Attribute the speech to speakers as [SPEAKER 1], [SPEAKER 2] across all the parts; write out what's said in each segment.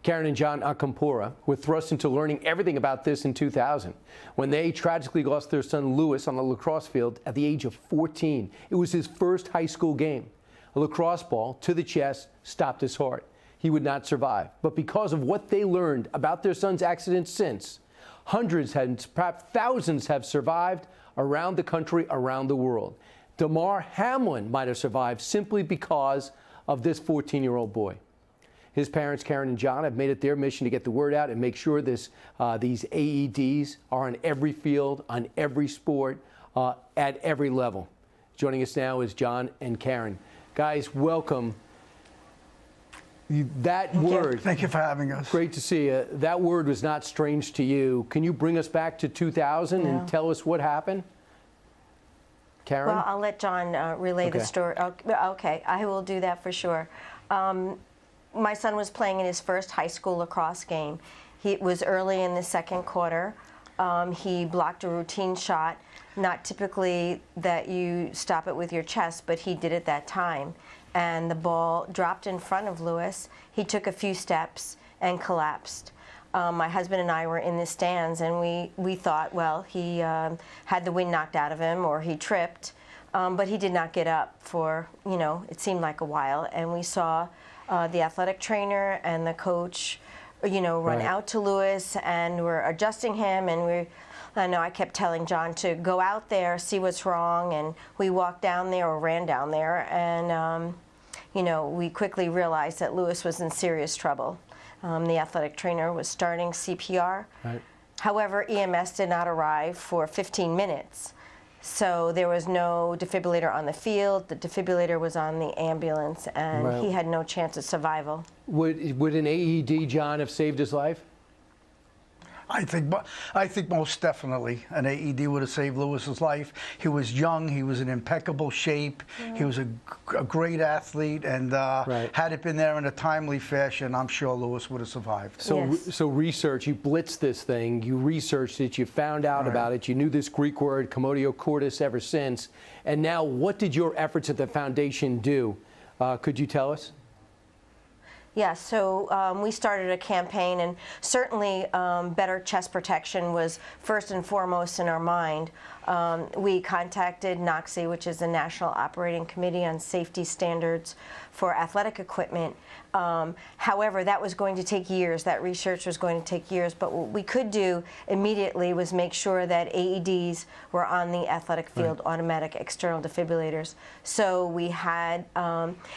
[SPEAKER 1] Karen and John Acompora were thrust into learning everything about this in 2000 when they tragically lost their son Louis on the lacrosse field at the age of 14. It was his first high school game. A lacrosse ball to the chest stopped his heart. He would not survive. But because of what they learned about their son's accident since, hundreds and perhaps thousands have survived around the country, around the world. Damar Hamlin might have survived simply because of this 14-year-old boy. His parents, Karen and John, have made it their mission to get the word out and make sure these AEDs are on every field, on every sport, at every level. Joining us now is John and Karen. Guys, welcome. That word.
[SPEAKER 2] Thank you for having us.
[SPEAKER 1] Great to see you. That word was not strange to you. Can you bring us back to 2000 and tell us what happened? Karen?
[SPEAKER 3] Well, I'll let John relay the story. Okay, I will do that for sure. My son was playing in his first high school lacrosse game. It was early in the second quarter. He blocked a routine shot, not typically that you stop it with your chest, but he did it that time. And the ball dropped in front of Louis. He took a few steps and collapsed. My husband and I were in the stands, and we thought, well, he had the wind knocked out of him or he tripped, but he did not get up for, it seemed like a while. And we saw the athletic trainer and the coach, run out to Louis, and we're adjusting him, and I kept telling John to go out there, see what's wrong, and we walked down there or ran down there, and we quickly realized that Louis was in serious trouble. The athletic trainer was starting CPR. Right. However, EMS did not arrive for 15 minutes. So there was no defibrillator on the field. The defibrillator was on the ambulance, and he had no chance of survival. Would
[SPEAKER 1] an AED, John, have saved his life?
[SPEAKER 2] I think most definitely an AED would have saved Louis's life. He was young. He was in impeccable shape. He was a great athlete, and had it been there in a timely fashion, I'm sure Louis would have survived.
[SPEAKER 1] So research, you blitzed this thing, you researched it, you found out about it, you knew this Greek word, commotio cordis, ever since. And now, what did your efforts at the foundation do? Could you tell us?
[SPEAKER 3] Yes, so we started a campaign, and certainly better chest protection was first and foremost in our mind. We contacted NOCSE, which is the National Operating Committee on Safety Standards for Athletic Equipment. However, that was going to take years. That research was going to take years. But what we could do immediately was make sure that AEDs were on the athletic field, automatic external defibrillators. So we had,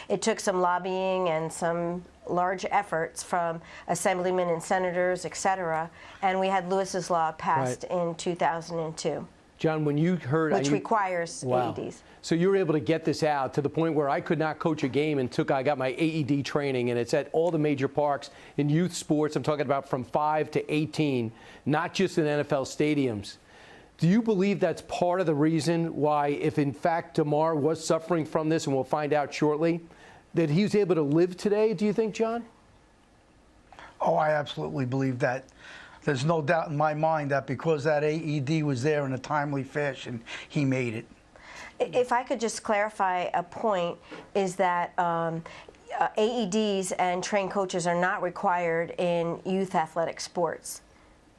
[SPEAKER 3] it took some lobbying and some large efforts from assemblymen and senators, et cetera, and we had Lewis's Law passed in 2002.
[SPEAKER 1] John, when you heard...
[SPEAKER 3] Which requires AEDs.
[SPEAKER 1] So you were able to get this out to the point where I could not coach a game and I got my AED training, and it's at all the major parks in youth sports. I'm talking about from 5 to 18, not just in NFL stadiums. Do you believe that's part of the reason why, if in fact Damar was suffering from this, and we'll find out shortly, that he was able to live today, do you think, John?
[SPEAKER 2] Oh, I absolutely believe that. There's no doubt in my mind that because that AED was there in a timely fashion, he made it.
[SPEAKER 3] If I could just clarify a point, is that AEDs and trained coaches are not required in youth athletic sports.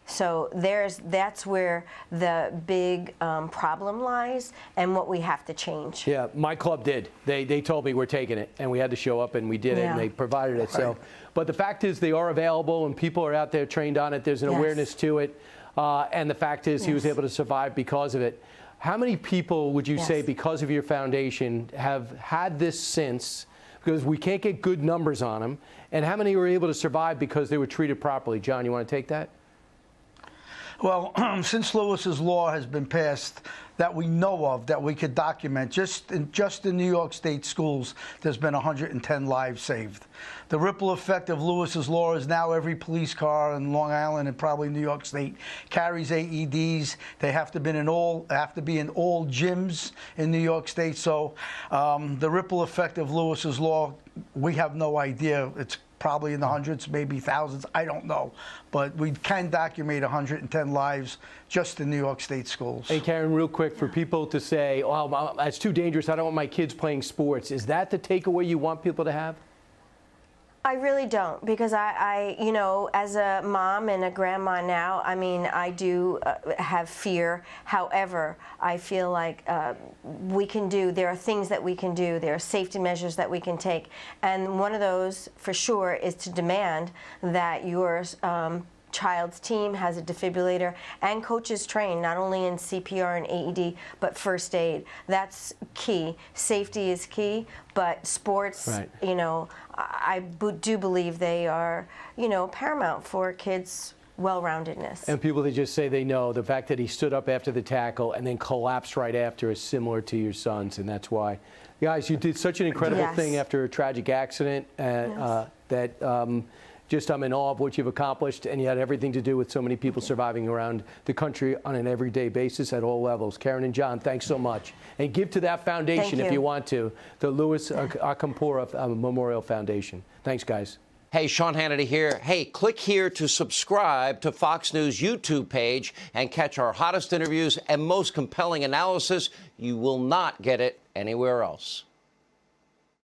[SPEAKER 3] So that's where the big problem lies, and what we have to change.
[SPEAKER 1] Yeah, my club did. They told me we're taking it, and we had to show up, and we did it, and they provided it. So, but the fact is, they are available, and people are out there trained on it. There's an awareness to it, and the fact is, he was able to survive because of it. How many people would you say, because of your foundation, have had this since? Because we can't get good numbers on them, and how many were able to survive because they were treated properly? John, you want to take that?
[SPEAKER 2] Well, since Lewis's Law has been passed that we know of, that we could document, just in New York State schools, there's been 110 lives saved. The ripple effect of Lewis's Law is now every police car in Long Island and probably New York State carries AEDs. They have to be in all gyms in New York State. So the ripple effect of Lewis's Law, we have no idea. It's probably in the hundreds, maybe thousands, I don't know. But we can document 110 lives just in New York State schools.
[SPEAKER 1] Hey, Karen, real quick, for people to say, oh, that's too dangerous, I don't want my kids playing sports, is that the takeaway you want people to have?
[SPEAKER 3] I really don't, because you know, as a mom and a grandma now, I mean, I do have fear. However, I feel like there are things that we can do. There are safety measures that we can take. And one of those, for sure, is to demand that your child's team has a defibrillator and coaches train not only in CPR and AED but first aid. That's key. Safety is key, but sports,
[SPEAKER 1] right.
[SPEAKER 3] You know, I do believe they are, you know, paramount for kids' well-roundedness.
[SPEAKER 1] And people that just say they know, the fact that he stood up after the tackle and then collapsed right after is similar to your son's, and that's why. Guys, you did such an incredible
[SPEAKER 3] Yes.
[SPEAKER 1] thing after a tragic accident that just I'm in awe of what you've accomplished, and you had everything to do with so many people surviving around the country on an everyday basis at all levels. Karen and John, thanks so much. And give to that foundation if you want to, the Louis Acompora Memorial Foundation. Thanks, guys.
[SPEAKER 4] Hey, Sean Hannity here. Hey, click here to subscribe to Fox News YouTube page and catch our hottest interviews and most compelling analysis. You will not get it anywhere else.